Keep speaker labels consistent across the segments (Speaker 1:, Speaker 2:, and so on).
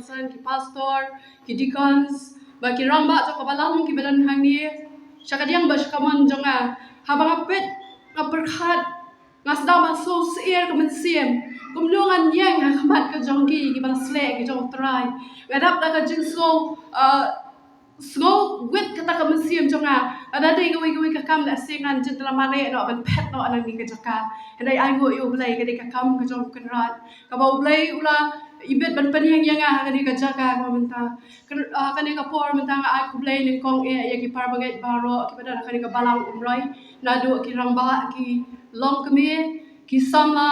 Speaker 1: masan ki pastor, ki deacons, ba ki ramba jo kabalang ki badan hang ni. Syakadiang ba syakaman jonga. Habang apit ngaperkhat ngasda masuk seir kemensiam. Kumlungan yang hamat ke jongki ki balas lek ki jong try. Ngadap da ka jingso Snow wit kata kemensiam jonga. Ada gawi kakam la singan jentla mane no ban pet no anang ni kejaka. Handai ai go yo blai kadi kakam ke jong kenrat. Ka bau blai ula ibet ban peniang yanga kadi kejaka ko menta. Kani ka por menta ai ku blai ning kong ya ki par bangai baro ki pada kani ka balang umrai. Nadu ki ramba ki long kemi ki samla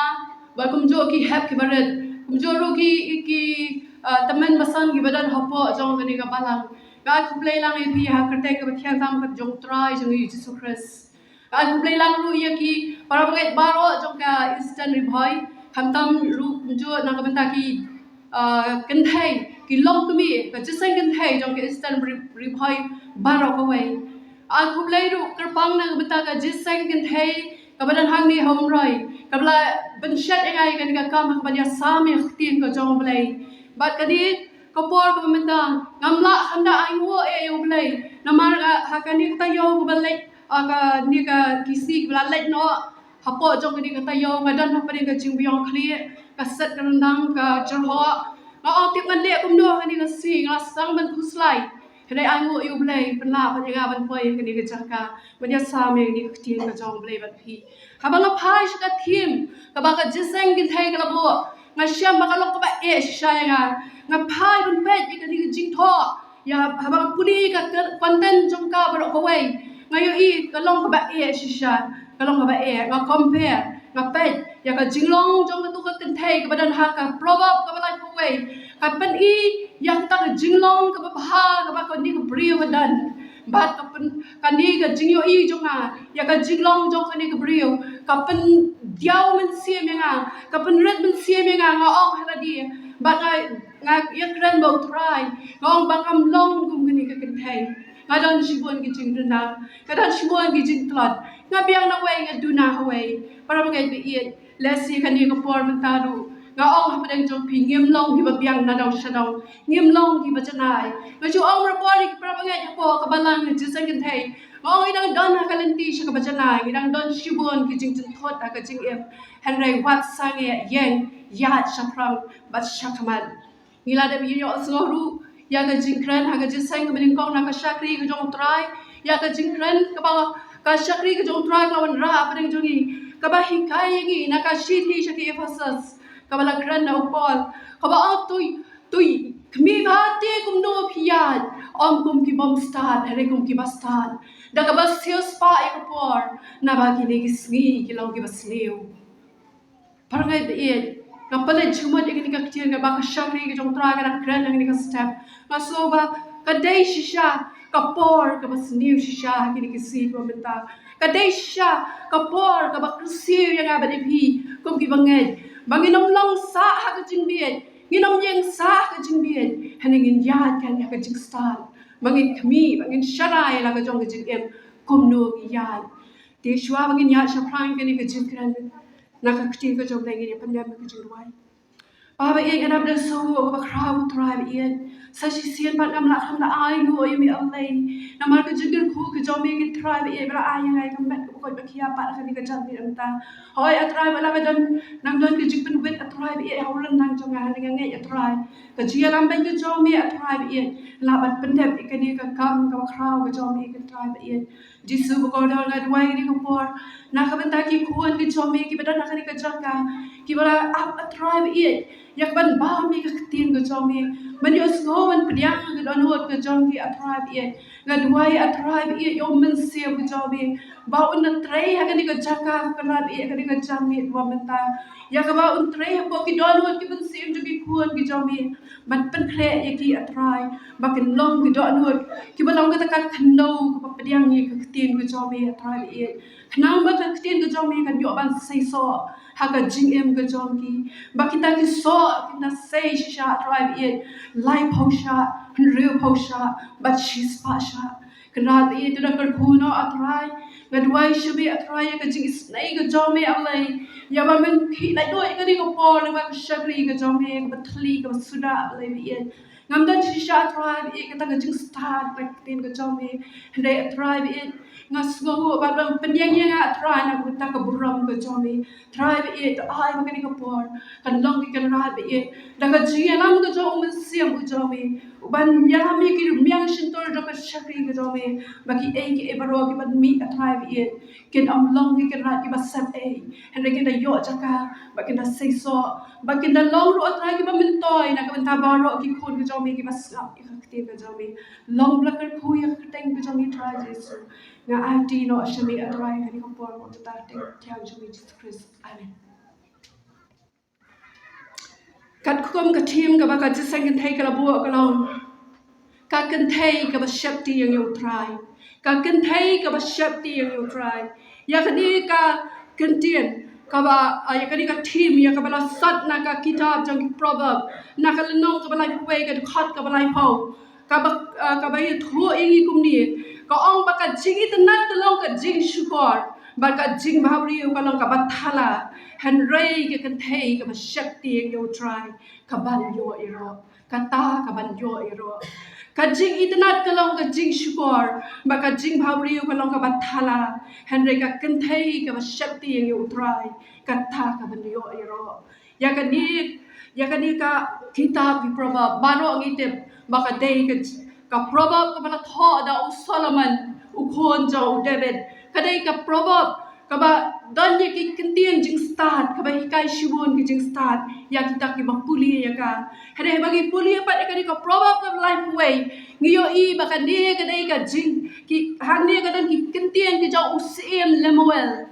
Speaker 1: ba kumjo ki hap ki baret. Kumjo ro ki teman basan ki badan hapo jong kani ka balang. Ga ku play lang pi ha kertek ke bathian tam kat jong try jong Jesus Christ. Ga ku play lang ru ya ki para bagai baro jong ka instant ribhoi kham tam ru jo na ka benta ki kynthei ki long kemi ka jisai kynthei jong ka instant ribhoi baro ka wei. A ku play ru kerpang na ka benta ka jisai kynthei ka badan hang ni hom roi. Ka bla ben shat engai ka kam ka badia sam ya khtin ka jong play. Bat kadi kapor ko minta ngamla handa aiwo yo blai namar hakani kata yo ko balai aga ni ka kisi balai no hapo jong ni kata yo ngadan apa ni ka jingbiong khli ka set rendang ka jerho nga optik man le kum do ni ka si nga sang ban khuslai kedai aiwo yo blai penla panjaga ban poi ka ni ka jaka media same ni khtin ka jong blai ban phi habang phai ka thim ka ba ka jiseng kin thai ka labo nga syam makalok ka ba shaya nga phai ban pet ka ni jing tho ya habang puni ka content jong ka bro ko wei nga yo I ka long ka ba shisha ka long ka ba nga compare nga pet ya ka jinglong jong ka tu ka thai ka badan ha ka proverb ka balai ko wei ka pen I ya ta ka jinglong ka ba ha ka ba ko ni ka brio badan bat ka pen ka ni ka jing yo I jong ha ya ka jinglong jong ka ni ka brio ka pen diaw men sia menga ka pen red men sia menga nga ong hala di bat nga yakran bau try ngong bangam long kum gini ka kynthei ngadon sibon ki jing duna kadon sibon ki jing tlot nga biang na wei nga duna hawei para magai be I lesi kani ka por mentaru nga ong hapadang jong pi ngim long ki ba biang na daw shadong ngim long ki ba janai nga chu ong rapor ki para magai hapo ka balang ni jisang kynthei ngong idang don ha kalenti sha ka ba janai idang don sibon ki jing thot ka jing em henry wat sange yen yat shaprang bat shakaman ngila de yo soru ya ka jingkran ha ka jisang ka mening kong na ka shakri ka jong try ya ka jingkran ka ba ka shakri ka jong try ka wan ra pa ding jongi ka ba hikai ngi na ka shithi shaki Ephesus ka ba kran na upol ka ba tui kmi bhati kum no phiat om kum ki bom stad here kum ki ba stad da ka ba sios pa I ka por na ba ki ni ki sngi ki long ki ba sneu parangai de kapalai chumat ikini ka ktir ka ba ka shakri ka jong tra ka kran nang ni ka step ka so ba ka dei shisha ka por ka ba sniu shisha kini ki si ko benta ka dei shisha ka por ka ba krisi yang ba de phi kum ki bangai banginom long sa ha ka jing biet nginom yang sa ka jing biet haning in yat kan ka jing stan bangin kami bangin sharai la ka jong ka jing em kum no yat de shwa bangin yat shaprang kini ka jing kran nak kecil ke jom lagi ni pandai berkecil ruai. Bapa ia ada ber so bapa crowd tribe ia sashi sian pat nam la kham la ai no ia mi amlai namar ke jigir khu ke jom ia ke tribe ia bra ai ngai kam bet ko ba khia pat khani ke jam ni amta hoi a tribe la don nang don ke jig pen wet a tribe ia haulan nang jong ngai ngai a tribe ke jia lam ben ke jom ia a tribe ia la bat pendep ikani ke kam ka crowd ke jom ia ke tribe ia jisu ko dal ngai wai ni ko por na ka benta ki khuan ki jom ia ki bedan na khani ke jaka ki bra a tribe ia yak ban ba mi ka tin ko jom ia man yo so man pdiang ka don hot ka jom ki a tribe ia nga duai a tribe ia yo men sia ko jom ia ba un trei ha ka ni ka jaka ka rat ia ka ni ka jam ni wa menta ya ka ba un trei ha ko ki don hot ki ben sim ju ki khuan ki jom ia man pen kre ia ki a tribe ba ken long ki don hot ki ba long ka ta kan no ka pdiang ia ka tin ko jom ia a tribe ia nang ba ka tin ko jom ia kan yo ban sai so ha ka jing em ka jom ki ba kita ki so kita say sha tribe it life ho sha real ho sha but she's pa sha kana it da kar khuno a tribe Gadwai shumi atraya ka jing snai ka jome alai. Ya ba men khi lai doi ka ni ka por le ba ka shagri ka jome ka thli ka suda alai bi. Ngamdan shisha atraya bi ka ta ka jing stad ka tin ka jome. Ndai atraya bi ngas go ba ba penyang yang atraya na ka ta ka buram ka jome. Atraya bi to ai ba ka ni ka por. Kan long ki kan ra bi da ka jing lam ka jome siam ka jome. Ban ya mi ki myang shin tor da ka shagri ka jome. Bagi ki ebaro ki ban mi atraya bi ken am long ki kan ra ki ba sat and ken da yo jaka ba ken da sei so ba ken da long ro atraya ki ba min toy na ka ban ta ba ro ki khon ka jome ki ba slap ki khakti ka jome long bla kar khu ya teng ka jome try jesu nga ati no shami atraya ka ni ko por ko ta teng tiang jome jesus christ amen kat khom ka team ka ba ka jisang ken thai ka la bu ka long ka kynthei ka ba shakti yang you try ka kynthei ka ba shakti yang you try ya kani ka kentien ka ba ya kani ka team ya ka ba la sat na ka kitab jang proverb na ka lenong ka ba lai pwe ka khat ka ba lai phau ka ba ye tho ingi kum ni ka ong ba ka jingi tanat ka long ka jing shukor ba ka jing bhabri ka long ka ba thala han rei ka kynthei ka ba shakti yang you try ka ban yo iro ka ta ka ban yo iro Kajing itanat kalong kajing syukur, ba kajing bhauriyo kalong ka bathala, henry ka kentay ka shakti yang utray, kata ka banyo iro. Ya kani ka kitab ki proverb, baro ang itip, baka day ka proverb ka bala tho da u Solomon, u Khon jo u David, kaday ka proverb, kaba danya ki kentien jing stad kaba hikai shibun ki jing stad ya kita ki bakuli ya ka hare bagi puli pat ya ka proverb ka life way ngiyo I baka ne ka dai ka jing ki hanne ka dan ki kentien ki jau usiem lemuel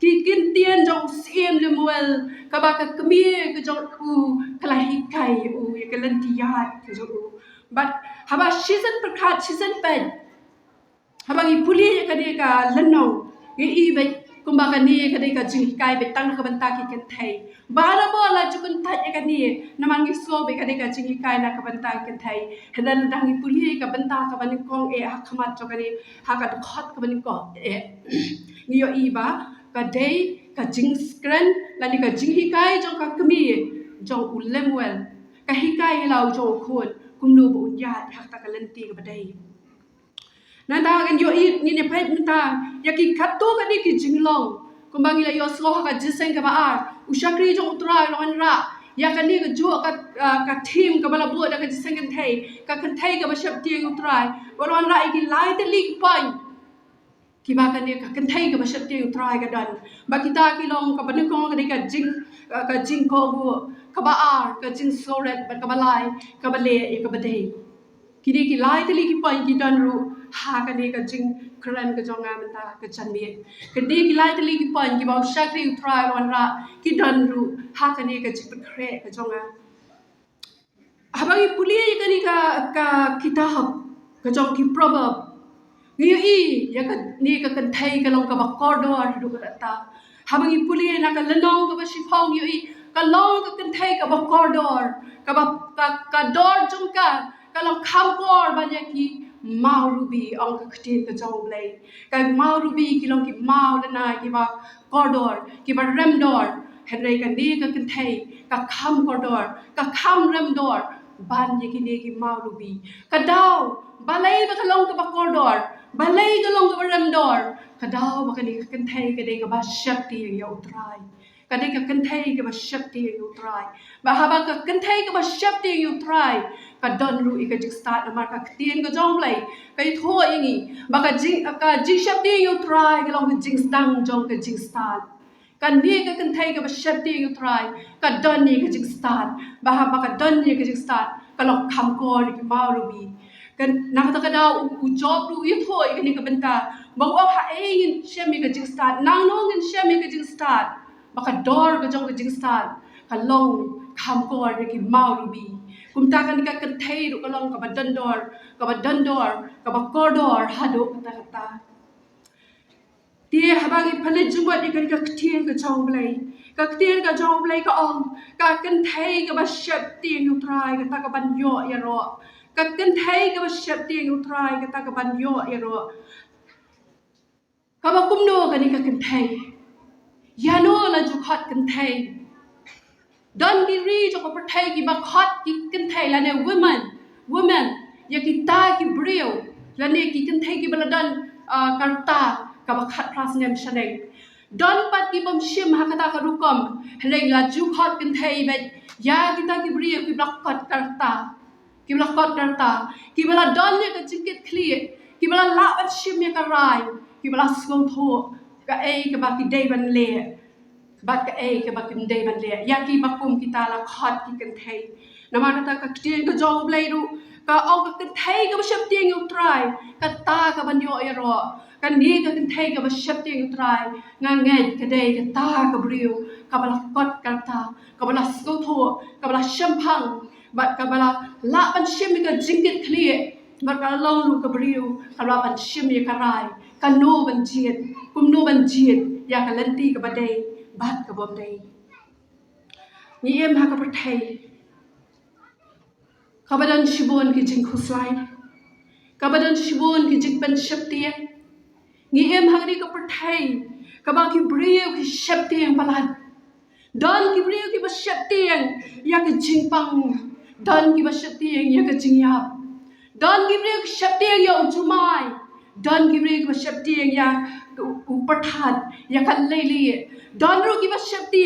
Speaker 1: ki kentien jau usiem lemuel kaba ka kemie ka jau u kala hikai u ya ka lentiat ka jau u but haba season perkhat season pen habang puli ya ka ne ka lenau I bai kumbaga ni kadai ka jing kai bai tang ka banta ki kan thai bara bola jukun thai ka ni namang gi so bai kadai ka jing kai na ka banta kan thai hadan dang I puli ka banta ka ban kong ha khamat jo ka ni ha ka khot ka ban ko ni yo I ba ka dai ka jing skran la ni ka jing kai jo ka kmi jo ulemwel ka hikai lau jo khon kumnu bu ya ha ta ka lenti ka badai Nanda kan yo ni ne pet nta ya ki khatto ka ni ki jinglong kumbang ila yo slo ka jiseng ka baar ushakri jong utra lo ra ya kan ni ka jo ka team ka bala bu da ka jiseng kan thai ka ba shap ti utra bolon ra ki lai te lik pai ki ba kan ni ka kan thai ka ba shap ti utra ka dan ba kita ki long ka ba ni ko ka jing ko bu ka ba ar ka jing soret ba ka ba lai ka ba le ka ba dei kini ki lai te lik pai ki dan ru ha ka ne ka jing kran ka jonga menta ka chanmi ka de ki lai tali ki pan ki ba shakri utrai wan ra ki dan ru ha ka ne ka jing kre ka jonga habang puli ka ni ka kitab ka jong ki proverb ni ya ka ni ka kan thai ka long ka ba corridor ru ka ta habang puli na ka lanong ka ba shifong ni ka long ka kan thai ka ba corridor ka door jong ka long kham kor ba nya ki mau ruby ang ka ktin ka jong lay ka mau ruby ki long ki mau le na ki ba corridor ki ba rem door henry ka ni ka kan thai ka kham corridor ka kham rem door ban ye ki ne ki mau ruby ka daw balay ba ka long ka ba corridor balay ka long ka ba rem door ka daw ba ka ni ka kan thai ka de ka ba shakti ya utrai kadai ka kan thai ka ba shakti you try ba haba ka kan thai ka ba shakti you try ka don ru I ka jik start amar ka tien ka jong play kai tho ingi ba ka jing shakti you try ka long ka jing stang jong ka jing start ka ni ka kan thai ka ba shakti you try ka don ni ka jing start ba haba ka don ni ka jing start ka long kham ko ni ka mau ru bi kan nak ta ka daw u job ru you tho I ka ni ka benta ba wa ha in shemi ka jing start nang no ngin shemi ka jing start baka door ka jong ka jing start ka long kham ko ar ki mau rubi kum ta kan ka kan thai ru ka long ka ba dan door ka ba kor door hado ka ta ti habang I phale jumba ni kan ka tien ka jong blai ka tien ka jong blai ka ong ka kan thai ka ba shap tien yu try ka ta ka ban yo ya ro ka kan thai ka ba shap tien yu try ka ta ka ban yo ya ro kaba kumno kani ka kynthei yano la ju khat kynthei don ki ri jo ko perthai ki ba khat ki kynthei la ne women ya ki ta ki brio la ne ki kynthei ki bala don karta ka ba khat pras nem shaneng don pat ki bom shim ha kata ka rukom hreng la ju khat kynthei ba ya kita ki brio ki blak khat karta ki blak khat karta ki bala don ne ka jingkit clear ki bala la bat shim ya ka rai ki bala skong tho ka ka ba ki dei ban le bat ka ke ba kim dei ban le ya ki ba kum kita la khat ki kynthei nama kata ka tien ka jong blai ru ka au ka kynthei ka ba shap tieng u try ka ta ka ban yo ya ro ka ni ka kynthei ka ba shap tieng u try nga ngai ka dei ka ta ka brio ka ba la kot ka ta ka ba la sko tho ka ba la sham phang bat ka ba la ban shim ka jingit clear bat ka lo lu ka brio ka la ban shim ya ka rai ka no ban jiet kum no ban jiet ya ka lenti ka ba dei bat ka bom dei ni ha ka perthei kabadan shibon ki jing khuslai kabadan shibon ki jing ban shapti ni ha ni ka perthei kaba ki brio ki shapti balat don ki brio ki ba shapti ya ka jing pang don ki ba shapti ya ka jing yap don ki brio ki shapti ya ujumai don ki brio ki ba shapti ya uparthat ya kan leili don ru ki ba shapti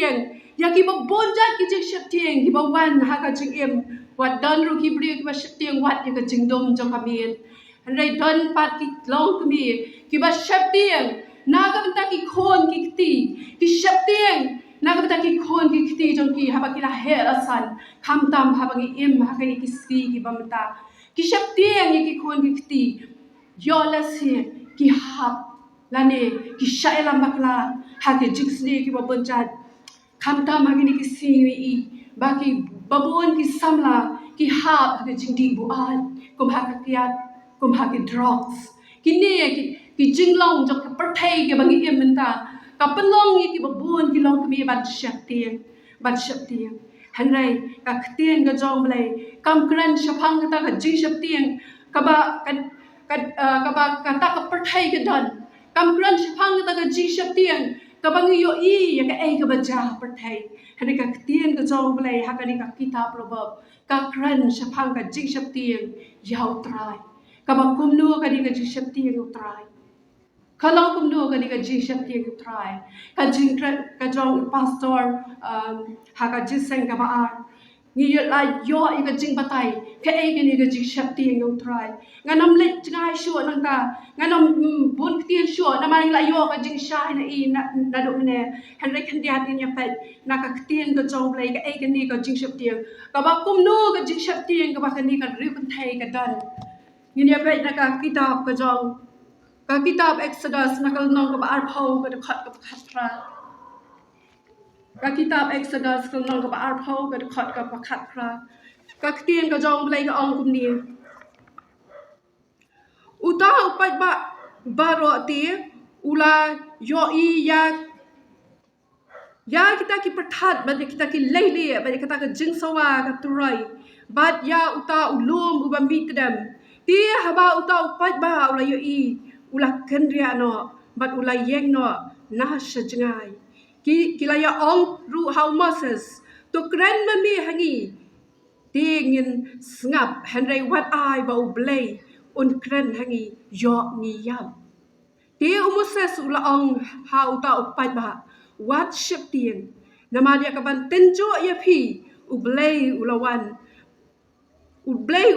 Speaker 1: ya ki ba bonja ki jing shapti ki ba wan ha ka jing wat don ru ki brio ki ba shapti wat ya ka jing dom jong kamien rai don pat ki long kami ki ba shapti na ka benta ki khon ki kti ki shapti na ka benta ki khon ki kti jong ki ha ba ki la he asan kham tam ha ba ki ha ka ni ki ski ki ba mata ki shapti ni ki khon ki kti yo la se ki hap lane ki shaila makla ha ke jiksne ki ba bonjat khamta magini ki siwi baki babon ki samla ki hap ke jingdi bu al kum ha ka kiat kum ha ki drugs ki ne ki jinglong jok ka perthai ke bangi ementa ka penlong ki babon ki long ki ban shakti hanrai ka ktien ga jong blai kam kran shapang ta ka jing shakti ka ba ka ta ka perthai ke don kam kran shapang ta ka jing shakti ka bangi yo ya ka ka ba ja perthai hani ka ktien ga jong blai ha ka ni ka kitab robab ka kran shapang ka jing shakti yau trai ka ba kumnu ka ni ka jing shakti yau trai kalau kumdu ka ni ka jing shakti yau trai ka jing ka jong pastor ha ka jiseng ka ba ar ni yo la yo i ka jing batai ka ni ka jing shakti yau trai nganam le ngai shu nang ta nganam bun tien shu na mai la yo ka jing shai na na do ne han re kan dia tin ya pa na ka tien ka jong blai ka ni ka jing shakti ka ba kumnu ka jing shakti ka ba ka ni ka ri kan thai ka dan ni ne pa na ka kitab ka jong ka kitab Exodus na kal nong ka ba ar phau ka khat ka khatra ka kitab Exodus kal nong ka ba ar phau ka khat ka khatra ka tien ka jong blai ka ong kum ni uta upat ba ro ti ula yo ya kita ki perthat ba kita ki leile ba kita ka jing sawa ka turai bat ya uta ulum uba mitdam ti haba uta upat ba ula yo ula kendria no bat ula yeng no na shajangai ki la ya ong ru how Moses to kren mami hangi tingin ngap henry wat ai ba ublei un kren hangi yo ni yam ti Moses ula ong ha uta upat ba wat ship ting nama dia kaban tenjo ya phi ublei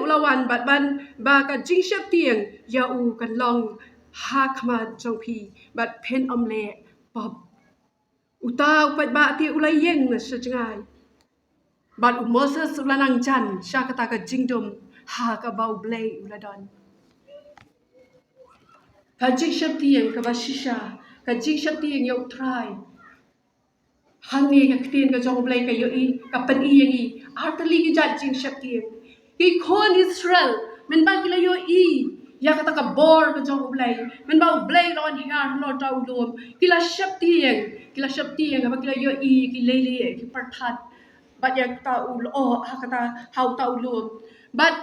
Speaker 1: ulawan bat ban ba ka jing ship ting ya u kan long ha khama jong phi bat pen omle pop uta upat ba ti ulai yeng na sejngai bat Moses ulanang jan sha kata ka jingdom ha ka ba ublei uladon ka jing ship ting ka ba shisha ka jing ship ting yo try hangi ka ktien ka jong blai ka yo ka pan yang artali ki jat jing shakti ki khon Israel men ba ki la yo ya kata ka bor ka jong blai men ba blai ron hingar lo ta ulum ki la shakti yang ba ki la yo ki lele ki parthat ba ya ta ul o ha kata how ta ulum but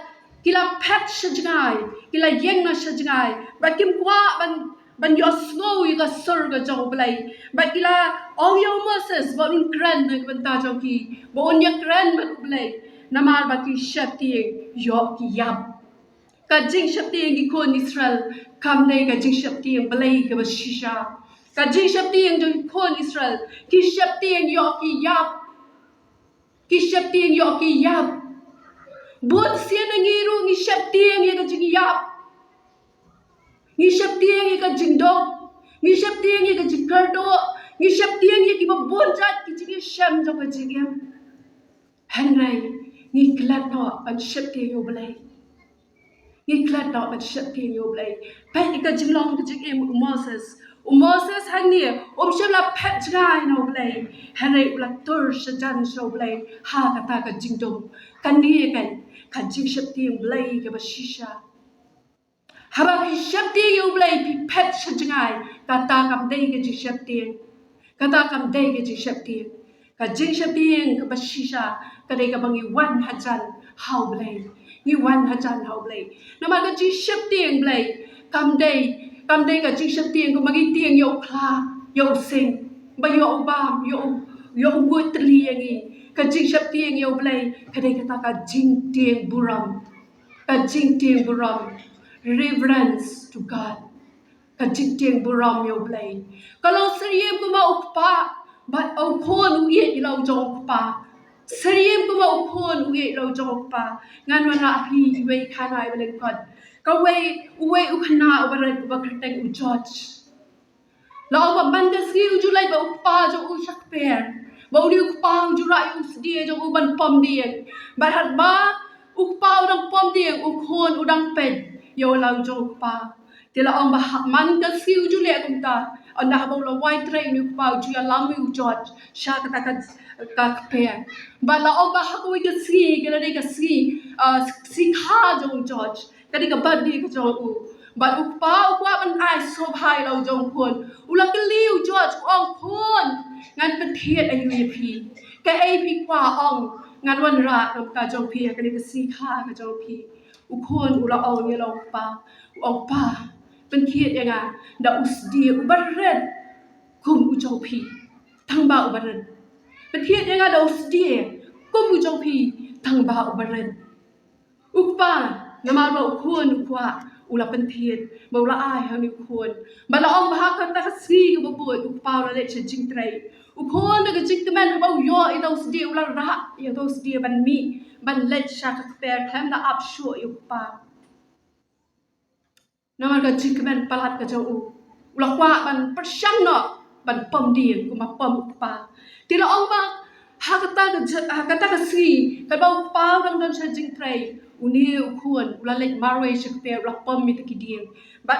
Speaker 1: kila pet sejngai kila yeng na sejngai ba kim kwa ban ban yo snow yu ka sur ka jong blai ba kila all yo Moses ba un kran na ban ta jong ki ba un ya kran ba blai namar ba ki shati yo ki yap ka jing shati ki kon Israel kam nei ka jing shati blai ka ba shisha ka jing shati jong kon Israel ki shati yo ki yap ki shati yo ki yap buat sian ngiru ngi shati ngi ka jing yap ngi shap tiang ngi ka jingdok ngi shap tiang ngi ka jikardo ngi shap tiang ngi ki babon jat ki jingi sham jo ka jingem hanrai ngi klat no ban shap tiang yo blai ngi klat no ban shap tiang yo blai pa ni ka jinglong ka jingem Moses hang ni shap la pet jai no blai hanrai ula tur shajan so blai ha ka ta ka jingdom kan ni kan ka jing shap tiang blai ka ba shisha haba ki shapti yu blai pi pet shangai kata kam dei ke ji shapti kata kam dei ke ji shapti ka jing shapti ka bashisha ka dei ka bangi wan hajan how blai ni wan hajan how blai nama ka ji shapti blai kam dei ka ji shapti ka bangi tiang yo kla yo sing ba yo bam yo gut li yangi ka jing shapti yo blai ka dei ka ta ka jing tiang buram ka jing tiang buram reverence to God. Kajing buram yo blay. Kalau seriem kuma ukpa, but au kon uye ilau jong ukpa. Seriem kuma ukon uye ilau jong ukpa. Ngan wana api iwe kana iwe God. Kawe uwe ukana ubare ubakrteng ujudge. Lao ba banda ski ujulai ba ukpa jo ushak per. Ba uli ukpa ujurai usdie jo uban pom dien. Barhat ba ukpa udang pom dien ukon udang ped. Yo lau jong ukpa. Tila ang man ka ski ujulai kumta. Anda habang la white train ukpa ujuya lamu ujudge. Sha kata ka per. Ba lao ba hakoy ka ski kala ka ski ka jo ujudge. Kadi ka badi ka jo u. But ukpa ban ai so bhai lau jong khon ula ka liu George ong khon ngan ka thiet ayu ye phi ka ai phi kwa ong ngan wan ra nam ka jong phi ka ni ka si kha ka jong phi u khon ula ong ye long pa ban thiet ya nga da usdi u barret kum u jong phi thang ba u barret ban thiet ya nga da usdi kum u jong phi thang ba u barret ukpa nama ro khon ukwa ula penthien ba ula ai ha ni khon ba la ong ba ka ta si ba bo u pa la le jing trai u khon ga jing teman ba yo I those dia ula ra ya those dia ban mi ban le sha ka per tham da up sure u pa na ga jing teman palat ka jo u ula kwa ban persang no ban pom dia ku ma pom u pa ti la ong ba ha ka ta ka si ka ba u pa dang don sha jing trai uni ukhuan ula lek marwe shakpe ula pom mi takidieng but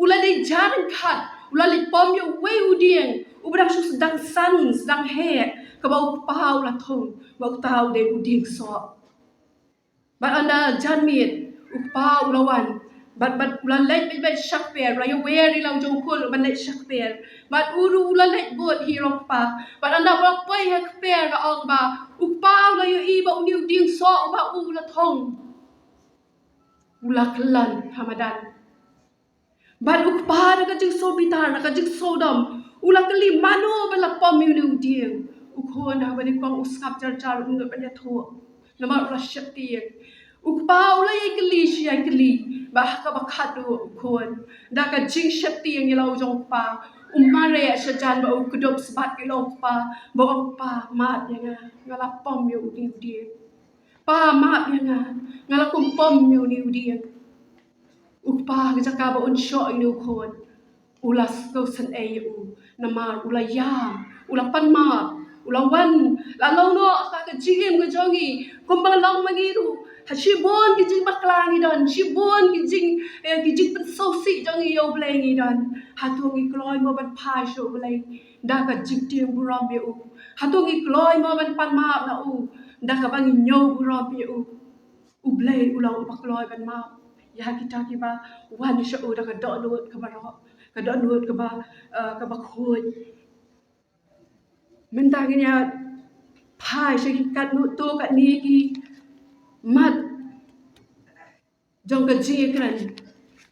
Speaker 1: ula de jaran khat ula lek pom yo we udieng ubra su sedang san sedang he ka ba pau ula thong ba tau de udieng so but anda janmit upa ula wan but ula lek be shakpe ula yo we ri lau jong khol ula lek shakpe but uru ula lek bot hiro pa but anda ba pai hakpe ka ong ba upa ula yo I ba uniu ding so ba ula thong ula kelan Hamadan. But ukpa na kajing so bitar na kajing so dam. Ula keli mano bala pamiu ni udieng. Ukho na bani kong uskap jar unga banya tho. Nama ula shakti. Ukpa ula ye keli siya keli. Bah ka bakado ukhon. Da kajing shakti yang ilau jong pa. Umare sajan ba ukudop sebat ilau pa. Ba ukpa mat yang ngala pamiu ni udieng. Pa maap yang ngala kumpom miu ni udieng ukpa ngajaka ba unsho ini ukhon ulas ko san u namar ula yam ula panma ula wan la long no ka jim ga jongi kumbang long mangiru ha shibon ki jing baklang idan shibon ki jing pen sosi jongi yo blengi dan hatungi kloi mo ban pai sho blai da ka jing tiang buram be u hatungi kloi mo ban panma na u da ka bangi nyo buram be u blai ulang bakloi ban ma ya kita kiba wan sha u da ka do nut ka ba ro ka do nut ka ba khoi minta nya pai sha ki kat nut to ka ni ki mat jong ka ji kran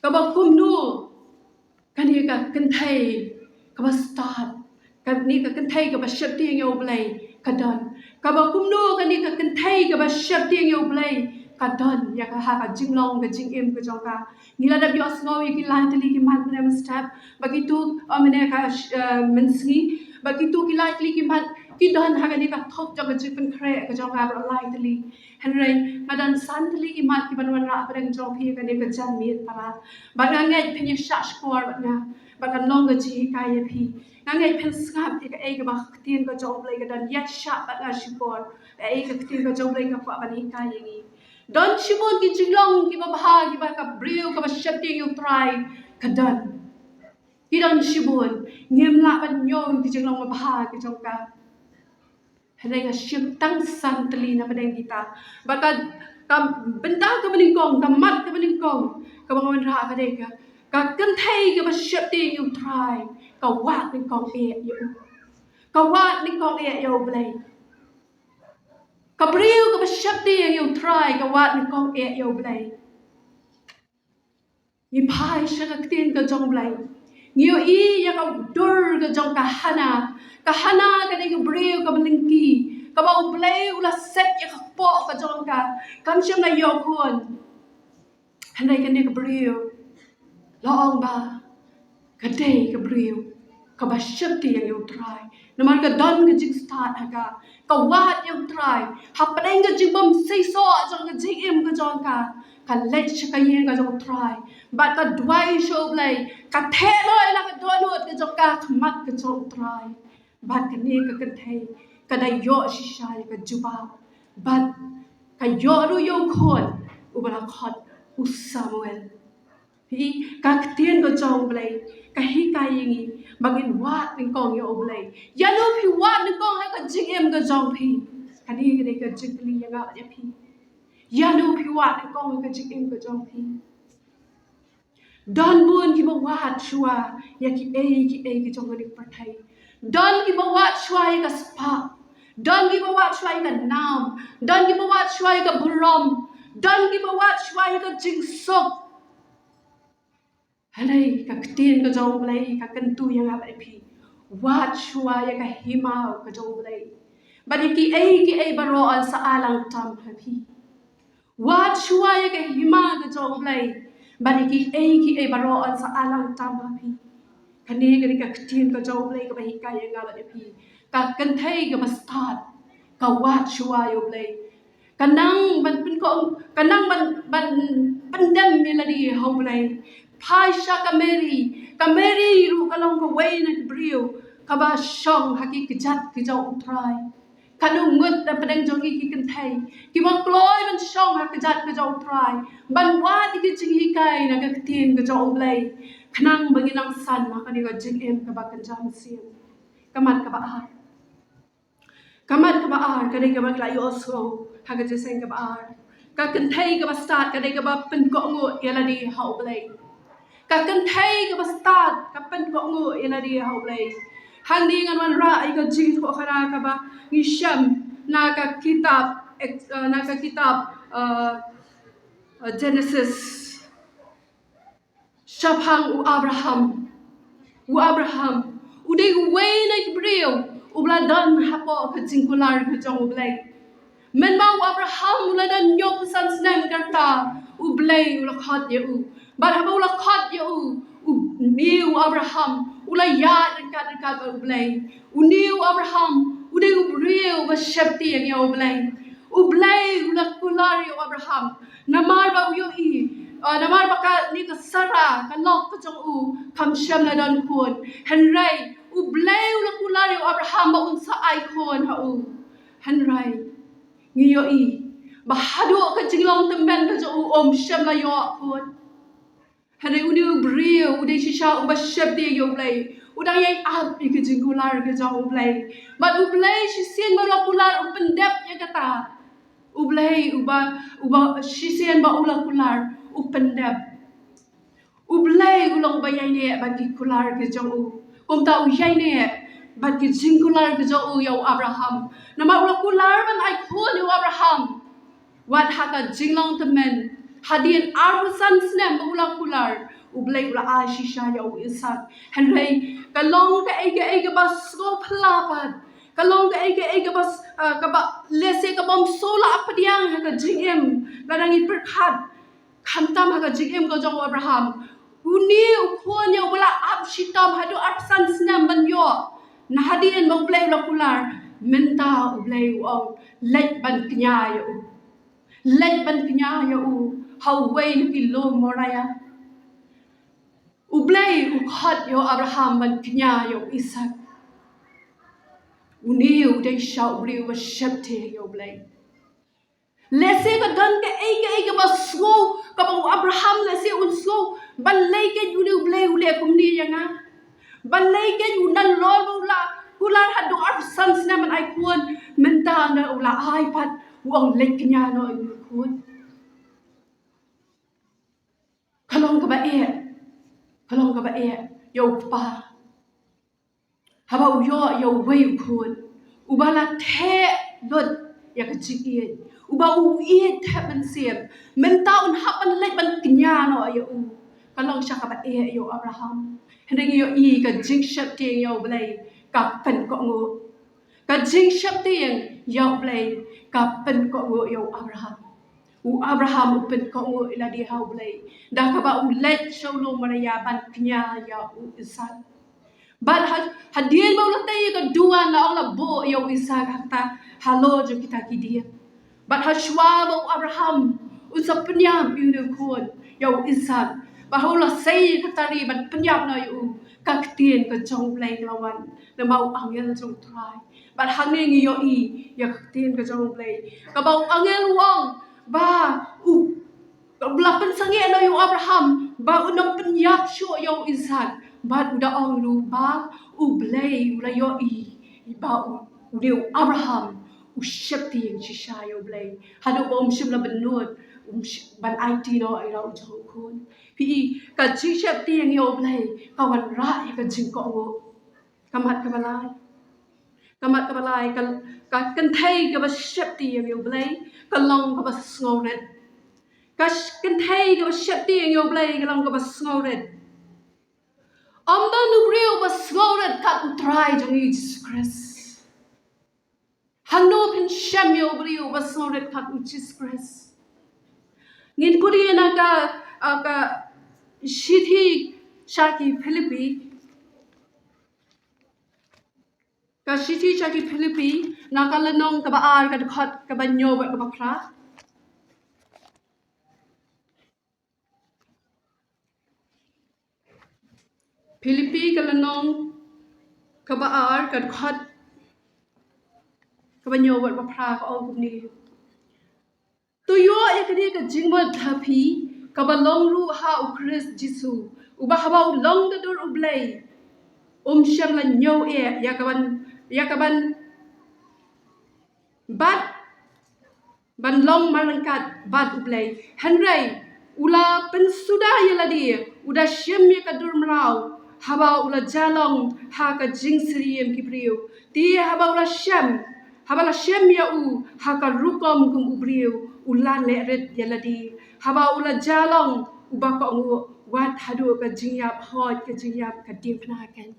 Speaker 1: ka ba kum nu kan ni ka kynthei kaba stad ka ni ka kynthei kaba shapti yang oblay kadan kaba kumno ka ni ka kynthei kaba shapti yang oblay kadon ya ka ha ka jinglong ka jingim ka jong ka nila da bi osno ki lai tali ki man na step bagitu amene ka mensi bagitu ki lai tali ki man ki don ha ka ni ka thok jong ka jipen kre ka jong ka lai tali henry madan san tali ki man ki banwan ra pa deng jong phi ka ni ka jan mi para ba nga ngai pin sha skor ba nga ba kan long ka ji ka ye phi nga ngai pen skap ki ka e ka ba tien ka jong play ka dan ya sha ba nga skor e ka tien ka jong play ka pa ba ni ka ye ni Don shibon ki jinglong ki babha ki ba ka brio ka ba shapti yung try kadan. Ki don shibon ngem la ban nyong ki jinglong babha ki jong ka. Hadai ka ship tang san tali na padeng kita. Baka ka benda ka beningkong ka mat ka beningkong ka bangawan ra ka dei ka. Ka kynthei ka ba shapti yung try ka wat ningkong e yo. Ka wat ningkong e yo blay. Kabriu ka ba shakti yang you try ka wat ni kong e yo blay. Ni pai sha ka tin ka jong blay. Ni yo I ya ka dur ka jong ka hana. Ka hana ka ni ka briu ka balingki. Ka ba blay ula set ya ka po ka jong ka. Kam siyam na yo kun. Hanay ka ni ka briu. Laong ba. Ka day ka briu. Ka ba shakti yang you try. Naman ka don ka jing start ka. Ka wat yang try. Hapadeng ka jing bom say so jong ka jing im ka jong ka. Ka let siya ka yin ka jong try. But ka dway show blay. Ka tehloj na ka donut ka jong ka. Kamat ka jong try. But ka ni ka kynthei. Ka da yo shishay ka juba. But ka yo ru yo kon. Ubala khot u Samuel. Hi ka tien ka jong blay. Ka hi ka yingi. Bagin wat ning kong yo blay. Yalo pi wat ning kong ha ka jing em ka jong pi. Kani ka jing li yang ya pi. Yalo pi wat ning kong ha ka jing em ka jong pi. Don bun ki ba wat shua ya ki e jong ni parthai. Don ki ba wat shua ya ka spa. Don ki ba wat shua ya ka nam. Don ki ba wat shua ya ka burom. Don ki ba wat shua ya ka jing sok. Halay ka tien ka jong blay ka kentu yang apa pi wat shua ya ka himau ka jong blay bani ki e baro al sa alang tam pi wat shua ya ka hima ka jong blay bani ki e baro al sa alang tam pi kani ka tien ka jong blay ka ba hi ka yang apa pi ka kynthei ka stad ka wat shua yo blay kanang ban pin ko kanang ban pandem melody ho blay Pai sha kameri ru kalong ko way na brio kaba shong haki kijat ki jong try kanu ngut da padang jong ki kynthei ki ma kloi ban shong ha kijat ki jong try ban wa di ki jing hi kai na ka tin ka jong blay khnang banginang san ma ka ni ka jing em ka ba kan jam sim kamat ka ba ar ka ni ka ba la yo so ha ka jeng ka ba ar ka kynthei ka ba start ka ni ka ba pen ko ngu ya la di hau blay ka kynthei ka ba start ka pen ko ngu ina di hau blay hang di ngan wan ra ai ka jing tho khara ka ba ngi sham na ka kitab Genesis shapang u Abraham udai way na brio ubla dan hapo ka jing kular ka jong blay men mau Abraham ula dan nyok san snam karta u blay ula khat ye u bar haba ula khat ye u niu Abraham ula ya dekat u blay u niu Abraham ude u brio ba shapti yang u blay ula kular ye Abraham namar ba u yo I namar ba ka ni ka sara ka lok ka jong u kam sham na dan kun henrai u blay ula kular ye Abraham ba un sa ai kon ha u henrai Ngiyo I bahado ka jinglong temen ka jo om shem la yo kon hane uni brio ude shisha ba shep de yo blay udang yai ab I ka jingular ka jo blay but u blay shi sien ba la kular u pendep ya kata u blay uba shi sien ba ula kular u pendep u blay ulang ba yai ne ba ki kular ka jo kom ta u yai ne but ki jingular ka jo yo Abraham nama ula kular ban ai khon yo Abraham wat haka jinglong temen hadien arbusan snem ula kular ublay ula ashisha ya u isak henry kalong ka ege bas go phlapat kalong ka ege bas ka ba lese ka bom sola apdiang ka jingem larangi perkhat khantam ha ka jingem ko jong Abraham uni ukhon ya wala abshitam hadu arsan snam banyo nahadien moblay ula kular menta ublay uang lek ban knya ya u lek ban knya ya u hawai ki lo moraya ublay ukhat yo Abraham ban knya yo Isaac uniu de shau ubliu ba shepte yo ublay lese ka dan ka ege ba so ka ba Abraham lese un so ban leke uni ublay ule kumni yanga ban leke unan lol ula kular hadu arsan sna man ai kuon menta na ula ai pat uang lek knya no kuon kalong ka ba yo pa haba yo wei kun ubala the lot ya ka jigien uba u e the ban siam menta un hapan lek ban knya no yo u kalong sha ka ba yo Abraham hendeng yo I ka jing shat te yo blai ka pen ko ngo ka jing shat te yo blai ka pen ko ngo yo Abraham u Abraham pen ko ngo ila di hau blai da ka ba u let sholo maraya ban knya ya u Isaac but hadian mau latai ka dua na Allah bo yo Isaac kata halo jo kita kidia but hashwa mau Abraham usap penyam piu kon yo Isaac bahula sei katari ban penyam na yo kaktien ka jong play lawan na mau angel jong try but hangeng yo I ya kaktien ka jong play ka bau angel wong ba u belapan sange na yo Abraham ba unang penyap syo yo Isaac ba udah ong lu ba u blay ula yo I ba u deu Abraham u shakti yang shisha yo blay hadu bom shimla benut ban IT no ai ra u jong kun pi ka chi shakti yang yo blay ka wan ra ka jing ko ngo kamat ka balai ka kan thai ka ba shakti yang yo blay ka long ka ba sngoret ka kan thai ka ba shakti yang yo blay ka long ka ba sngoret Amda nubriu ba sngoret kat utrai jong Jesus Christ Hano pin shem yo briu ba sngoret kat Jesus Christ ngin kuri na ka shithi shaki Philippi ka shithi shaki Philippi na ka lanong ka ba ar ka khat ka ba nyo ba ka ba phra Philippi ka lanong ka ba ar ka khat ka ba nyo ba ka phra ka ong kumni tu yo ekadi ka jingma thapi ka ba long ru ha u Christ Jesus u ba ha ba long da dur u blay sham la nyo ya ka ban ban long marangkat bat u blay henry ula pen suda yaladi uda shem ya ka dur mrau haba ula jalong ha ka jing sriem kipriu ti haba ula shem haba la shem ya u ha ka rukom kum ubriu ulan le red yaladi haba ula jalong uba ka ngu wat hadu ka jingyap hot ka jingyap ka dimpna kan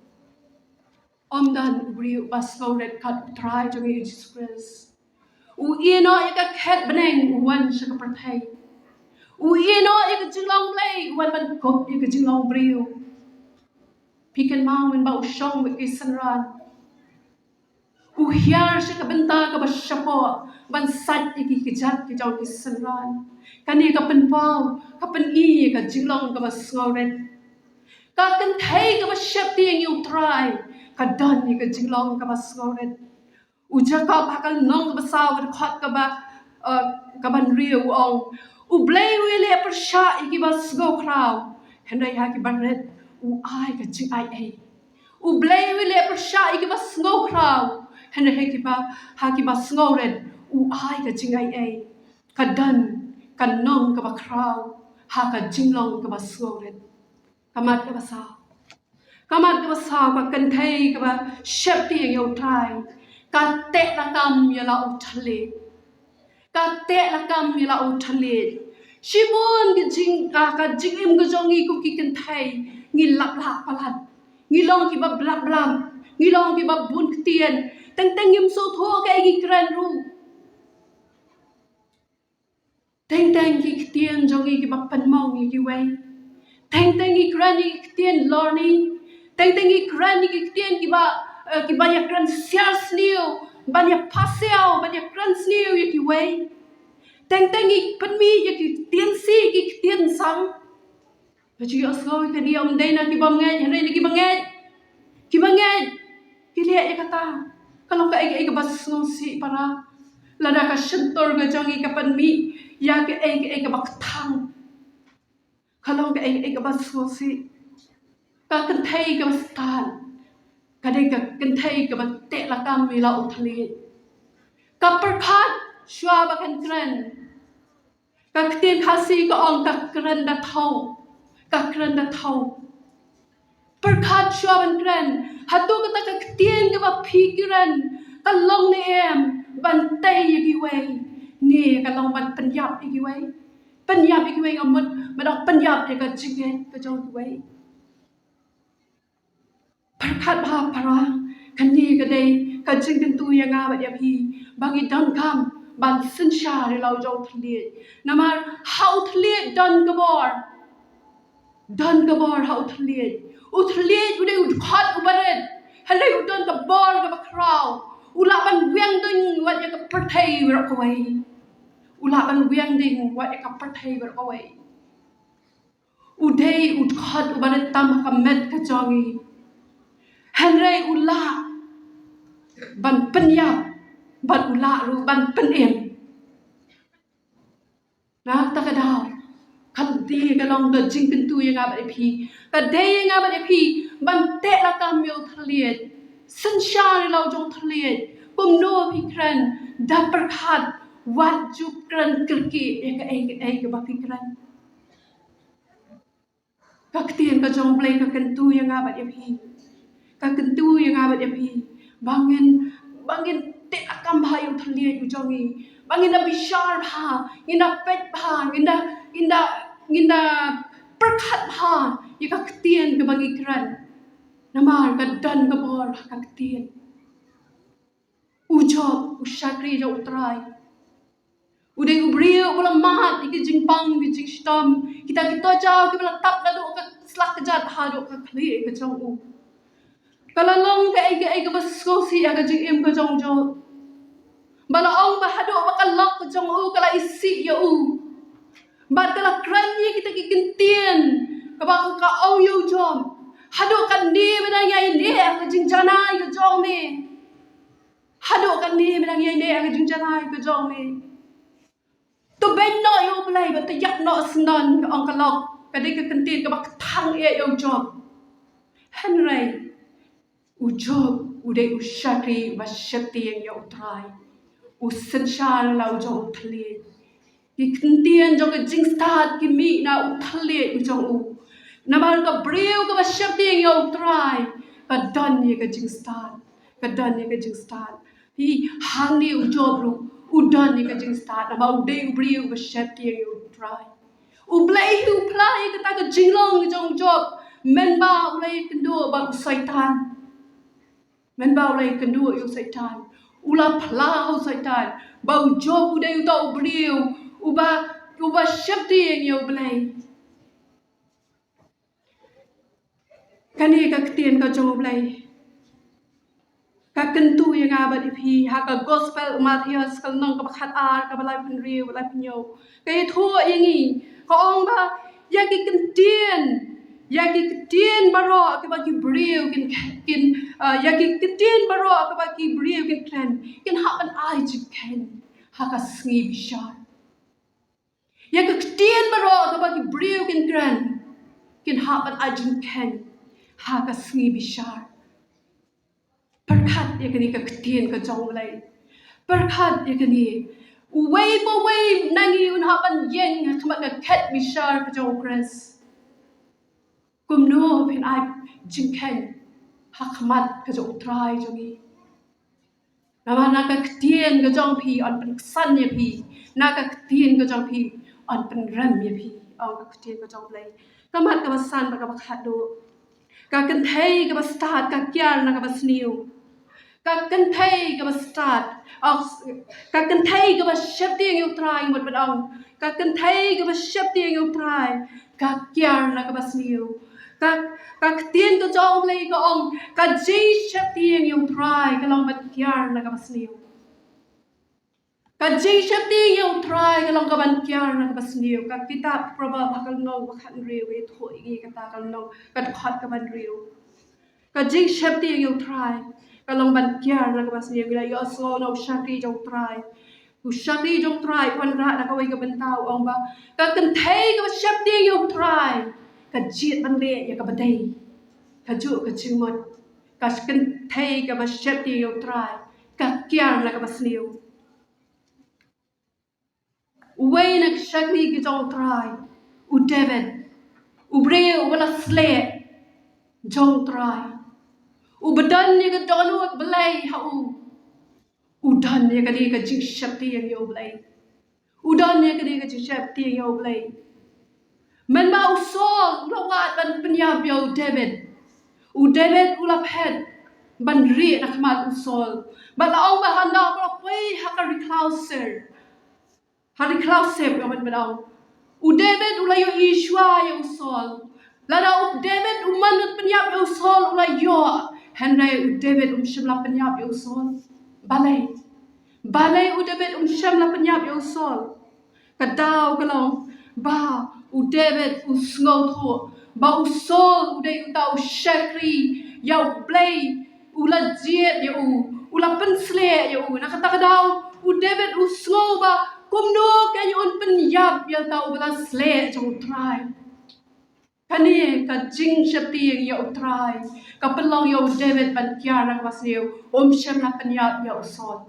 Speaker 1: omdan ubriu basau red kat try jong Jesus Christ u ino ika khet beneng wan shaka perthai u ino ika jinglong play wan ban kop ika jinglong briu pikan mau men bau shong be kisanran u hiar shaka benta ka bashapo ban sat iki kijat ki jaw kisanran kani ka pen pau ka pen I ka jinglong ka basngoret ka kan thai ka bashap ti yang you try ka don ika jinglong ka basngoret uja ka bakal nong basaw ka khat ka ban riu ong u blay wile persha iki bas go kraw hendai ha ki banret u ai ka jing ai ai u blay wile persha iki bas go kraw hendai ha ki bas go red u ai ka jing ai ai ka dan ka nong ka ba kraw ha ka jinglong ka bas go red kamat ka basaw ka kan thai ka ba shapti yo try ka tehlakam yala uthale Shibun ka jing im gajongi ku ki kynthei ngi lap palat ngi long ki ba blam ngi long ki ba bun ktien teng im so tho ka gi kran ru teng ki ktien jongi ki ba pan mong ki wei teng ki kran ki ktien lorni teng ki kran ki ktien ki ba ya kran sial sniu ban ya pasel ban ya kran sniu ki wei teng ki pan mi ki tien si ki ktien sang Haji asgoi ka dia dai na ki bangen hare ni ki bangen ki lihat ya kata kalau ka ai ka bas si para lada ka shentor ga jangi ka pan mi ya ka ai ka baktang kalau ka ai ka bas si ka kan thai ka stad ka dai ka kan thai ka ba tehlakam mi la uthali ka perkhat shwa ba kan kran ka ktien khasi ka ong ka kran da thau perkhat shwa ban kran hatu kata ka ktien ka ba pikiran ka long ne em ban tay ki wei ni ka long ban penyap ki wei penyap ki wei ngamut madang penyap ka jingen ka jong ki wei perkhat ba para kan ni ka dei ka jing kan tu yang a ba ya pi bangi dang kam ban sin sha re lau jong thli namar how thli dan ka bor how thli ude ud khat ubaret halai udon ka bor ka bakraw ula ban wiang ding wat ya ka perthai ber ko wei ula ban wiang ding wat ya ka perthai ber ko wei udei ud khat ubaret tam ka met ka jongi hanrai ula ban penyap ban ula ru ban penem na ta ka daw kan di ka long ka jing kan tu yang ba pi ka dei yang ba pi ban te la ka meu thliet san sha lau jong thliet pum no pi kran da perkhat wat ju kran kirki ai ka ba pi kran ka ktien ka jong play ka kan tu yang ba pi ka kan tu yang ba pi bangin te la kam ba yu thliet u jongi bangin da bishar bha ngina pet bha nginda perkhat bha ya ka ktien ka bangi kran namar ka dan ka bor ka ktien ujob ushakri jo utrai ude ubrio bula mat iki jingpang ki jingstam kita jauh ki bula tap na do ka slak jat ha do ka khli ka jong u kala long ka ai ka bas ko si ka jing em ka jong jo bala ong ba hado ba ka lok ka jong u kala isi ya u bat kala kran ye kita ki kintien ka ba ka au yo jom hado kan ni bena ngai ne ka jing janai ka jong me hado kan ni bena ngai ne ka jing janai ka jong me to ben no yo play ba to yak no snon ka ong ka lok ka de ka kintien ka ba thang e yo jom henry u job u de u shakri ba shakti yang yo try u sen shal lau jong thli ki kintien jong ka jing stad ki mi na u thli u jong u nabar ka breu ka ba shakti yang yo try ka dan ye ka jing stad hi hang ni u job ru u dan ye ka jing stad na ba u de u breu ba shakti yang yo try u play ka ta ka jing long jong job men ba u lay kendo ba u saitan men ba u lay kendo yo saitan ula phla ho saitan ba u job u de u ta u breu u ba shakti yang yo play kani ka ktien ka jong play ka kentu yang aba di phi ha ka gospel Matthias kal nong ka khat ar ka balai pin riu balai pin yo ka ye thu yang i ka ong ba ya ki ktien baro ka ba ki breu kin ya ki ktien baro ka ba ki breu kin ha ban ai ji ken ha ka sngi bishar ya ki ktien baro ka ba ki breu kin ha ban ai ji ken ha ka sngi bishar perkhat ya kani ka ktien ka jong lai perkhat ya kani wei bo wei nangi un ha ban yeng khama ka khat bishar ka jong kres kum no pin ai jing ken ha khamat ka jong trai jongi nama na ka ktien ka jong phi on pen san ye phi na ka ktien ka jong phi on pen ram ye phi ong ka khtien ka jong blai ka mat ka san ba ka khat do ka kynthei ka stad ka kyar na ka sniu ka kynthei ka stad ka kynthei ka shep tieng yu trai một bên ong ka kynthei ka shep tieng yu trai ka kyar na ka sniu ka tiên ka jong blai ka ong ka ji shep tieng yu trai ka long bat kyar na ka sniu ka jing shapti yo try ka long ka ban kyar na ka sniu ka kitab proba bakal no ka khan riu e thoi gi ka ta kal no ka khat ka ban riu ka jing shapti yo try ka long ban kyar na ka sniu la yo so no shakti jo try ku shakti jo try wan ra na ka wai ka ban tau ong ba ka kan thei ka shapti yo try ka jiet ban le ya ka badai ka ju ka chimot ka kan thei ka shapti yo try ka kyar na ka sniu Way nak shakli ki jong try u David u breu wala slate jong try u badan ni ka donut belai ha u dan ni ka di ka jing shakti yang yo belai u dan ni ka di ka jing shakti yang yo belai men ba u sol la wat ban penyap yo David u la pet ban ri na khamat u sol ba la ong ba handa ba pui ha ka reclouser Hari klausep yo man bedang. U David ula yo Ishwa yo sol. Lada u David manut penyap yo sol ula yo. Henry u David shimla penyap yo sol. Balai. Balai u David shimla penyap yo sol. Kadau kalong ba u David ngau tho. Ba u sol u dai u tau shakri ya play ula jiet yo ula pensle yo nakata kadau u David ngau ba kumno kay on penyap yang tahu belas sle jong try kani ka jing shapti ya try ka pelong yo David ban kyar na waseu sham na penyap ya usol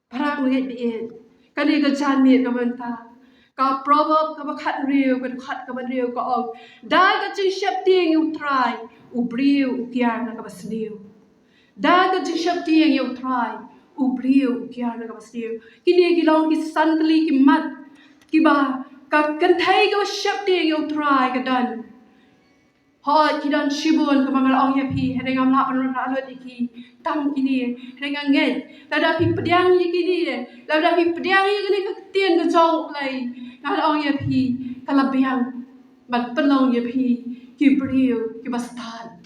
Speaker 1: para nget bi kani ka jan mi ka menta ka proverb ka bakhat riu ka khat ka ban riu ka ong da ka jing shapti ya try u briu kyar na ka waseu da ka jing shapti ya try ubriu kyar na kabastiu kini gilong ki santli ki mat ki ba ka kan thai ka shapti yo try ka dan hoi ki dan shibun ka mangal ong ya phi heneng am la pan ra lot ki tam kini heneng nge la da phi pediang yi kini la da phi pediang yi kini ka tien ka jong lai ngal ong ya phi kala biang mat pelong ya phi ki briu ki bastan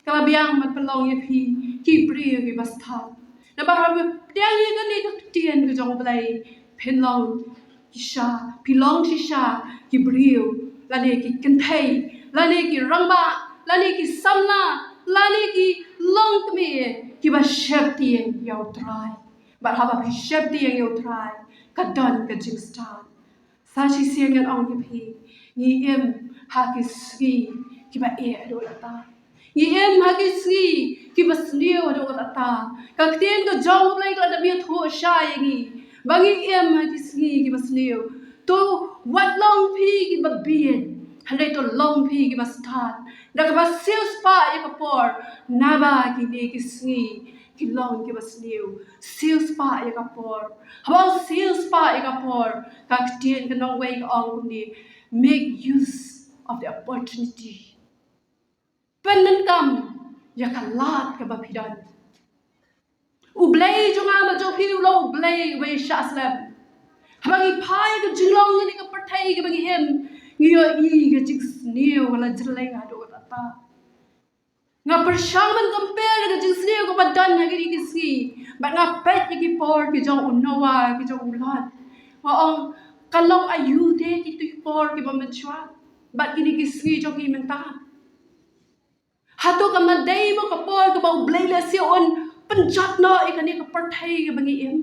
Speaker 1: kala biang mat pelong ya phi ki briu ki bastan na bahawa dia ni kan ni ketien ke jong belai penlong kisha pilong shisha ki briu la ni ki kynthei la ni ki rangba la ni ki samla la ni ki long kme ki ba shapti yang try ba haba ki shapti yang try ka don ka jing star sa chi siang yang ong ki ni em ha ki ski ki ba e do ta Ni em hagi sgi ki basniu ado kata kakten ka jong lai ka da bi tho sha yangi bangi em hagi sgi ki basniu to wat long phi ki ba bien handai to long phi ki bastat da ka basil spa ya ka por naba ki ne ki sgi ki long ki basniu sil spa ya ka por habang sil spa ya ka por kakten ka nong wei ka ong ni make use of the opportunity Penenkam ya kalat ke bapidan. Ublay jonga ma jo hiu lo ublay we shaslam. Habangi pai ke jinglong ni ke pertai ke bagi hem. Ngiyo I ke jik sniu wala jelai ngado tata. Nga persyaman compare ke jik sniu ke badan ha ke ski. Ba nga pet ki por ke jong unawa ke jong ulat. Wa ong kalong ayu de ki tu por ke bamenchwa. Ba kini ki ski jong ki mentah. Hato ka maday mo kapor ka ba ublay si on penjat no ikani ka pertai ka bangi im.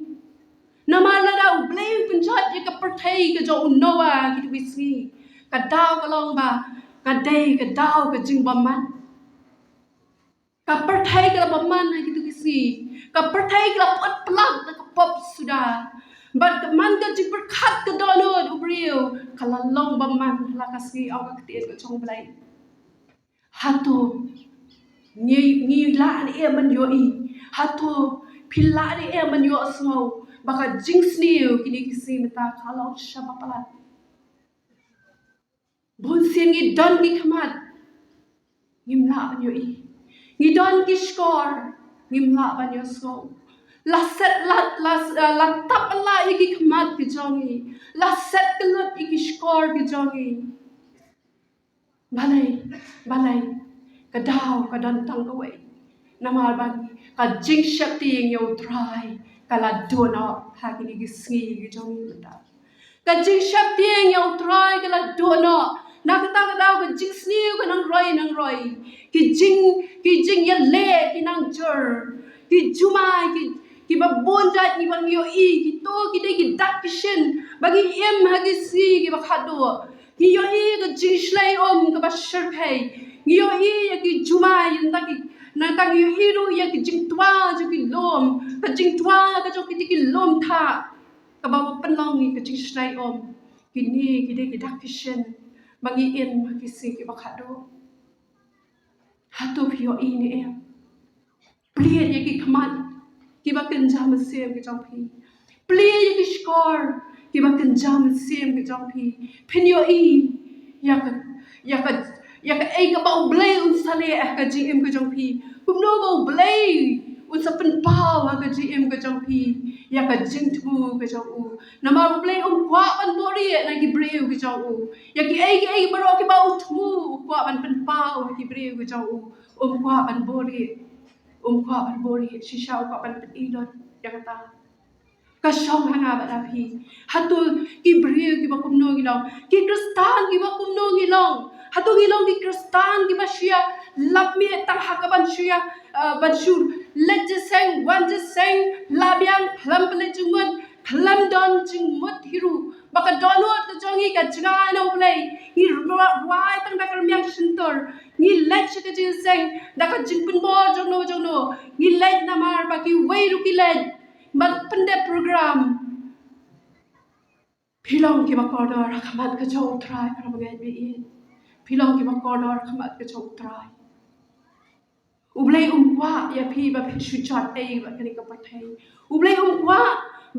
Speaker 1: Namala da ublay penjat ka pertai ka jo unawa ki wisi. Ka daw ka long ba ka day ka daw ka jing baman. Ka pertai ka baman ki wisi. Ka pertai ka pot plak ka pop sudah. But man ka jing berkat ka donod ubriu kala long baman la kasi aw ka tiet ka chong blay. Hato ni la ni man yo I hato pila ni man yo so baka jing sniu kini kisi mata kalau shabapalat bon sien ngi don ngi khamat ngimla banyo I ngi don ki skor ngimla banyo so la set la tap la iki khamat ki jongi la set kelut iki skor ki jongi balai kadau kadan tang kawai namar bagi ka jing shakti yang yo try kala dona ha kini gisngi ki jongi mata ka jing shakti yang yo try kala dona nak ta kadau ka jing sniu ka nang roi ki jing ya le ki nang jur ki jumai ki babon ja ki bang yo I ki to ki de ki dak ki shin bagi em ha ki si ki ba khado ki yo I ka jing shlai ka ba sherpei ki yo I ki jumai nda ki na ta ki yo I ru ya ki jing twa jo ki lom ka jing twa ka jo ki lom tha ka ba panlong ni ka jing shlai ki ni ki de ki dak ki shin bagi em ha ki si ki ba khado hatu yo I ni em pliet ya ki khamat ki ba kenjam sem ki jong phi pliet ya ki skor ki ba kenjam sem ki jong phi phin yo I ya ka ai ka ba blai un sale ka ji em ki jong phi kum no ba blai un sa pen pau ka ji em ki jong phi ya ka jing thu ki jong u na ma blai kwa ban bori na ki breu ki jong u ya ki ai baro ki ba u thu kwa ban pen pau ki breu ki jong u kwa ban bori kwa ban bori shisha kwa ban pen idot ya kata ka shong hanga ba la phi hatu ki breu ki ba kumno ki long ki kristan ki ba kumno ki long hatu ki long ki kristan ki ba shia lap mi tang hakaban shia ban shur let just sang one just sang labyang phlam ple jungmut phlam don jingmut hiru baka donot ta jongi ka jga no play ni rwai tang da karmyang shintor ni let shi ka jing sang da ka jingpun bo jono ni let namar ba ki wei ru ki let ban pende program philong ki ba kodor khamat ka jo try kar ba ngai bi philong ki ba kodor khamat ka jo try ublei kwa ya phi ba phin shu chat ei ba kani ka pathai ublei kwa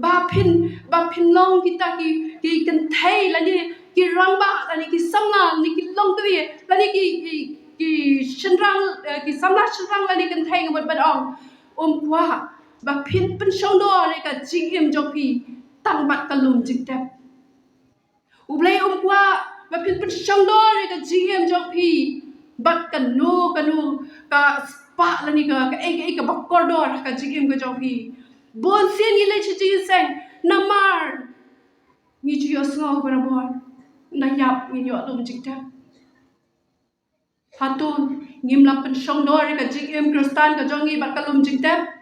Speaker 1: ba phin long kita ki kan thai la ni ki rang ba la ni ki samna ni ki long tu la ni ki shinrang ki samna shinrang la ni kan thai ngot ba ong kwa ba phin pen shong do re ka jing em jong phi tang bat kalum jing tep ublei kwa ba phin pen shong do re ka jing em jong phi bat kanu ka spa la ni ka ai ka bakor do ka jing em ka jong phi bon sien ni le chi chi sang namar ni chi yo sngo ba bor na yap ni yo lum jing tep hatun ngim la pen shong do re ka jing em kristan ka jong ni bat kalum jing tep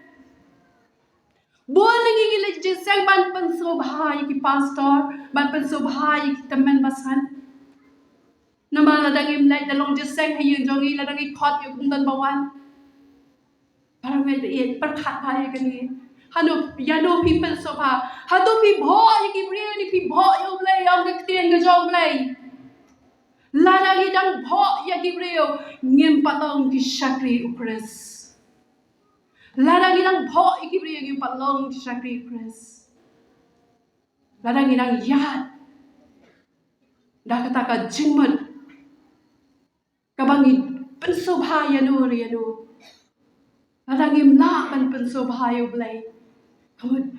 Speaker 1: bon lagi gila jisang ban pen so bhai ki pastor ban pen so bhai ki temen basan nama la dangim lai dalong jisang hayin jongi la dangi khot yu kum dan bawan parang ngai be par khat bhai ka ni hanu yano people so bha hadu pi bho ki bre ni pi bho yu blai yong ka tien ka jong blai la dangi dang bho ya ki bre ngim patong ki shakri ukres Ladang ilang pho ikibri yung palong di sakri press. Ladang ilang yat. Dah kata jingmat. Kabangi pensobha yanu. Ladang im la ban pensobha yu blay. Kamu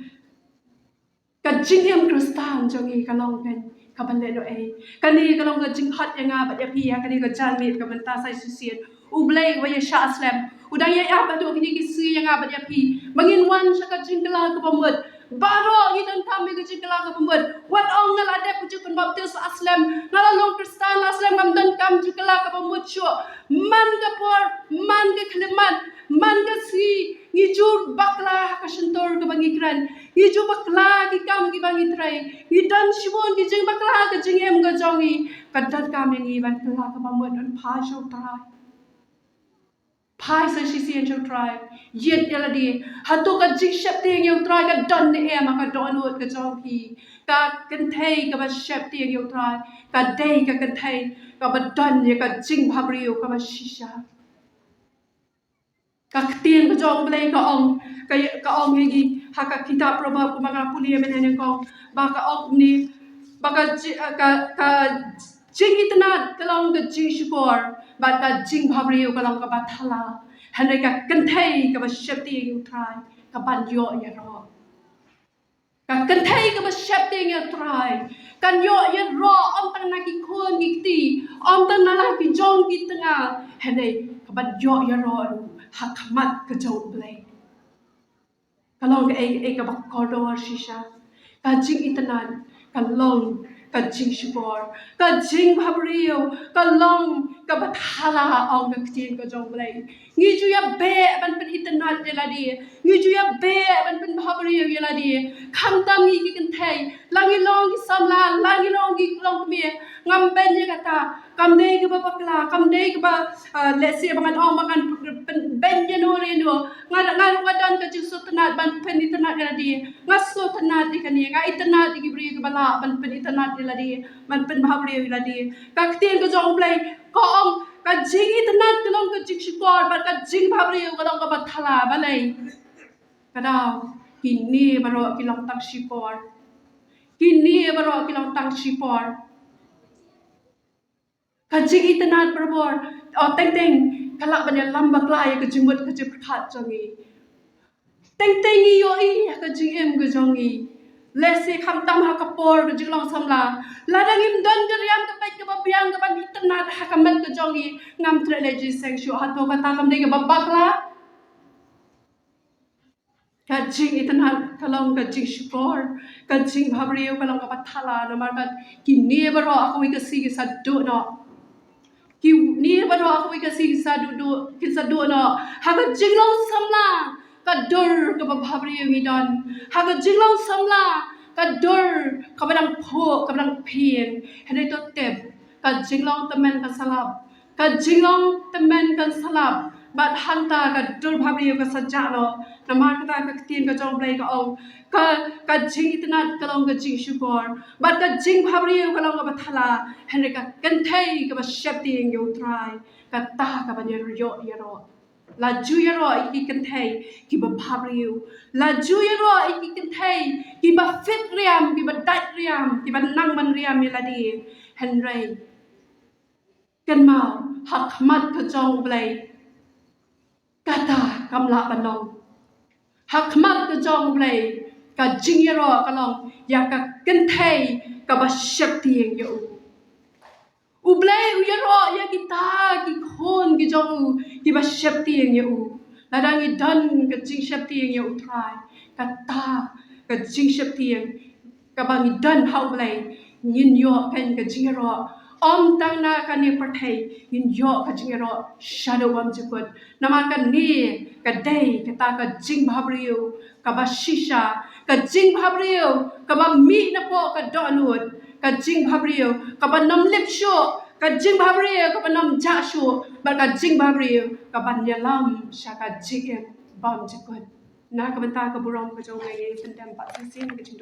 Speaker 1: kajingem kristan jongi kalong kan kabale do ai. Kani kalong ka jinghat yang abat ya pia kani ka janmit ka menta sai sisian. Ublay waya sha aslam. Udaya ya batu kini kisi yang abat ya pi. Mangin wan saka jingkala ka pamut. Baro gidan kami ka jingkala ka pamut. Wat ong ngala de pujuk pen baptis aslam. Ngala long kristan aslam ngam dan kam jingkala ka pamut syo. Man ka por, man ka kliman, man ka si ngijur bakla ka shentor ka bangikran. Ngijur bakla ki kam ki bangitrai. Ngidan shibon ki jing bakla ka jing em ka jongi. Kadat kam yang iban kala ka pamut dan pa syo tarai. Pai sa sisi yang try yet yala di hatu ka jing shep ting yang try ka don ni em ka don wot ka jong pi ka kynthei ka ba shep ting yang try ka dei ka kynthei ka ba don ye ka jing bhabriu ka ba shisha Kaktian ke jong belai ka ong hegi haka kitab proverb kumanga pulia menen kong baka ong ni baka ka jing itnat kalong ke jing syukur baka jing bhabriu kalong ka bathala hanai ka kynthei ka basyapti utrai ka banyo ya ro ka kynthei ka basyapti ya utrai kan yo ya ro om tang na ki khon ki ti om tang na la ki jong ki tanga hanai ka banyo ya ro hakmat ke jong belai kalong ka bakordor shisha ka jing itnan ka long ka jing shibor ka jing bhabrio ka long ka bathala ong ka ktin ka jong belai ngi ju ya be ban pen itnan de la di ngi ju ya be ban pen bhabrio ya la di kham tam ngi ki kan thai langi long ki samla langi long ki long mi ngam ben ye kata kam dei ke ba pakla kam dei ke ba let's say bangan ong bangan ben ye no re no ngadan ka jing so tanat ban pen itnat de la di ngas so tanat di kan ye ngai tanat di bri ke bala ban pen itnat de la di ban pen bhabrio ya la di ka ktin ka jong belai ko ong ka jing itnat kalong ka jing shikor ba ka jing bhabrio kalong ka bathala balai kadao kini baro kilong tang shikor kini baro kilong tang shikor ka jing itnat berbor teng teng kalak banya lamba klai ka jimut ka jip khat jongi teng teng yo I ka jing em ka jongi lese kham tam ha kapor ka jing long samla ladang im don jeriam ka pet ka babiang ka ban itnat ha ka met ka jongi ngam thyliej seng shu ha to ka ta kam dei ka babakla ka jing itnat kalong ka jing shikor ka jing bhabrio kalong ka bathala namar ka kini baro aku ka si sa do no ki ni baro aku ka si sa do ki sa do no ha ka jing long samla ka dur ka bhabrio mi don ha ka jing long samla ka dur ka badang pho ka badang phien hanai to tep ka jing long temen ka salap ka jing long temen ka salap bat hanta ka dur bhabrio ka sajano namar ka ka tin ka jong blai ka ong ka jing itnat kalong ka jing syukur bat ka jing bhabrio kalong ka bathala hanai ka kynthei ka basyapti ngeu trai ka ta ka banyer yo yaro la ju yaro I kynthei ki ba bhabrio la ju yaro I kynthei ki ba fit riam ki ba dat riam ki ba nang man riam meladi henry kan mau hak mat ka jong blai kata kamla banong hakmat ka jong blai ka jing yaro kalong ya ka kynthei ka basyapti yo ublai u yaro ya kita ki khon ki jong ki basyapti yo ladang I dan ka jing syapti yo utrai ka ta ka jing syapti ka bang dan hau blai nin yo kan ka jing yaro om tang na kan ni perthai nin yo ka jing yaro shadow am jukut namar kan ni ka dei ka ta ka jing bhabrio ka ba shisha ka jing bhabrio ka ba mi na po ka donut ka jing bhabrio ka ba nam lip sho ka jing bhabrio ka ba nam ja sho ba ka jing bhabrio ka ba nyalam sha ka jing bam jukut na ka banta ka buram ka jong ngai tendam pa sin ka jing